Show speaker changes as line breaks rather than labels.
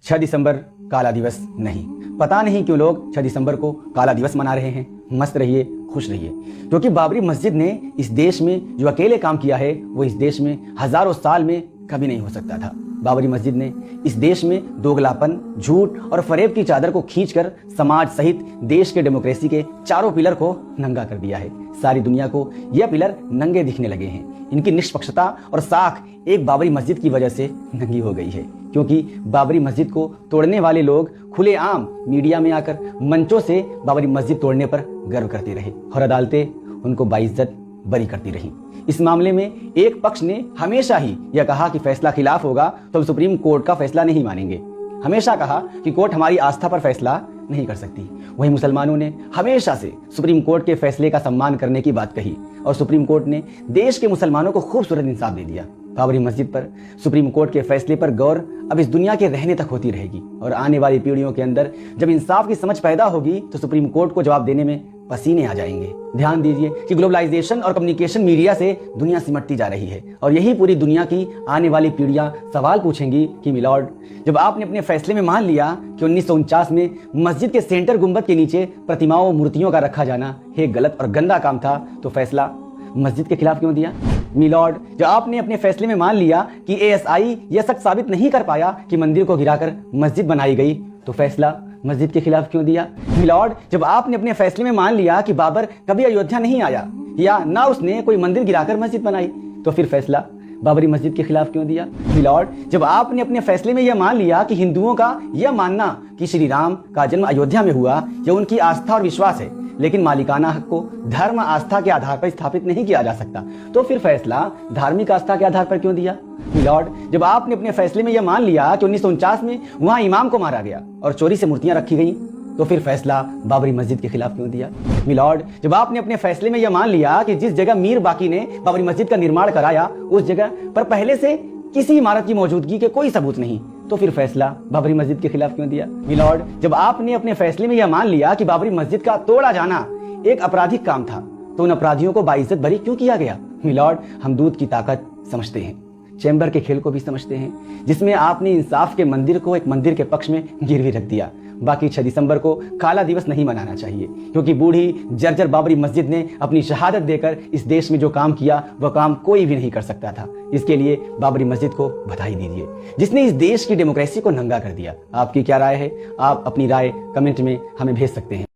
6 दिसंबर काला दिवस नहीं। पता नहीं क्यों लोग 6 दिसंबर को काला दिवस मना रहे हैं। मस्त रहिए, खुश रहिए, क्योंकि बाबरी मस्जिद ने इस देश में जो अकेले काम किया है वो इस देश में हजारों साल में कभी नहीं हो सकता था। बाबरी मस्जिद ने इस देश में दोगलापन, झूठ और फरेब की चादर को खींचकर समाज सहित देश के डेमोक्रेसी के चारों पिलर को नंगा कर दिया है। सारी दुनिया को यह पिलर नंगे दिखने लगे हैं। इनकी निष्पक्षता और साख एक बाबरी मस्जिद की वजह से नंगी हो गई है, क्योंकि बाबरी मस्जिद को तोड़ने वाले लोग खुलेआम मीडिया में आकर मंचों से बाबरी मस्जिद तोड़ने पर गर्व करते रहे और अदालतें उनको बाइज्जत बरी करती रही। इस मामले में एक पक्ष ने हमेशा ही यह कहा कि फैसला खिलाफ होगा तो हम सुप्रीम कोर्ट का फैसला नहीं मानेंगे। हमेशा कहा कि कोर्ट हमारी आस्था पर फैसला नहीं कर सकती। वहीं मुसलमानों ने हमेशा से सुप्रीम कोर्ट के फैसले का सम्मान करने की बात कही और सुप्रीम कोर्ट ने देश के मुसलमानों को खूबसूरत इंसाफ दे दिया। बाबरी मस्जिद पर सुप्रीम कोर्ट के फैसले पर गौर अब इस दुनिया के रहने तक होती रहेगी और आने वाली पीढ़ियों के अंदर जब इंसाफ की समझ पैदा होगी तो सुप्रीम कोर्ट को जवाब देने में पसीने आ जाएंगे। ध्यान दीजिए कि ग्लोबलाइजेशन और कम्युनिकेशन मीडिया से दुनिया सिमटती जा रही है और यही पूरी दुनिया की आने वाली पीढ़ियां सवाल पूछेंगी कि मिलॉर्ड, जब आपने अपने फैसले में मान लिया कि 1949 में मस्जिद के सेंटर गुंबद के नीचे प्रतिमाओं मूर्तियों का रखा जाना एक गलत और गंदा काम था, तो फैसला मस्जिद के खिलाफ क्यों दिया? मिलॉर्ड, जब आपने अपने फैसले में मान लिया कि एएसआई यह सच साबित नहीं कर पाया कि मंदिर को गिराकर मस्जिद बनाई गई, तो फैसला मस्जिद के खिलाफ क्यों दिया? मिलॉर्ड, जब आपने अपने फैसले में मान लिया कि बाबर कभी अयोध्या नहीं आया या ना उसने कोई मंदिर गिराकर मस्जिद बनाई, तो फिर फैसला बाबरी मस्जिद के खिलाफ क्यों दिया? मिलॉर्ड, जब आपने अपने फैसले में यह मान लिया कि हिंदुओं का यह मानना कि श्री राम का जन्म अयोध्या में हुआ यह उनकी आस्था और विश्वास है, लेकिन मालिकाना हक को धर्म आस्था के आधार पर स्थापित नहीं किया जा सकता, तो फिर फैसला धार्मिक आस्था के आधार पर क्यों दिया? मिलॉर्ड, जब आपने अपने फैसले में यह मान लिया कि 1949 में वहां इमाम को मारा गया और चोरी से मूर्तियां रखी गई, तो फिर फैसला बाबरी मस्जिद के खिलाफ क्यों दिया? मिलॉर्ड, जब आपने अपने फैसले में यह मान लिया कि जिस जगह मीर बाकी ने बाबरी मस्जिद का निर्माण कराया उस जगह पर पहले से किसी इमारत की मौजूदगी के कोई सबूत नहीं, तो फिर फैसला बाबरी मस्जिद के खिलाफ क्यों दिया? मिलॉर्ड, जब आपने अपने फैसले में यह मान लिया कि बाबरी मस्जिद का तोड़ा जाना एक आपराधिक काम था, तो उन अपराधियों को बाइज्जत बरी क्यों किया गया? मिलॉर्ड, हम दूध की ताकत समझते हैं, चैम्बर के खेल को भी समझते हैं, जिसमें आपने इंसाफ के मंदिर को एक मंदिर के पक्ष में गिरवी रख दिया। बाकी 6 दिसंबर को काला दिवस नहीं मनाना चाहिए, क्योंकि बूढ़ी जर्जर बाबरी मस्जिद ने अपनी शहादत देकर इस देश में जो काम किया वह काम कोई भी नहीं कर सकता था। इसके लिए बाबरी मस्जिद को बधाई दीजिए, जिसने इस देश की डेमोक्रेसी को नंगा कर दिया। आपकी क्या राय है? आप अपनी राय कमेंट में हमें भेज सकते हैं।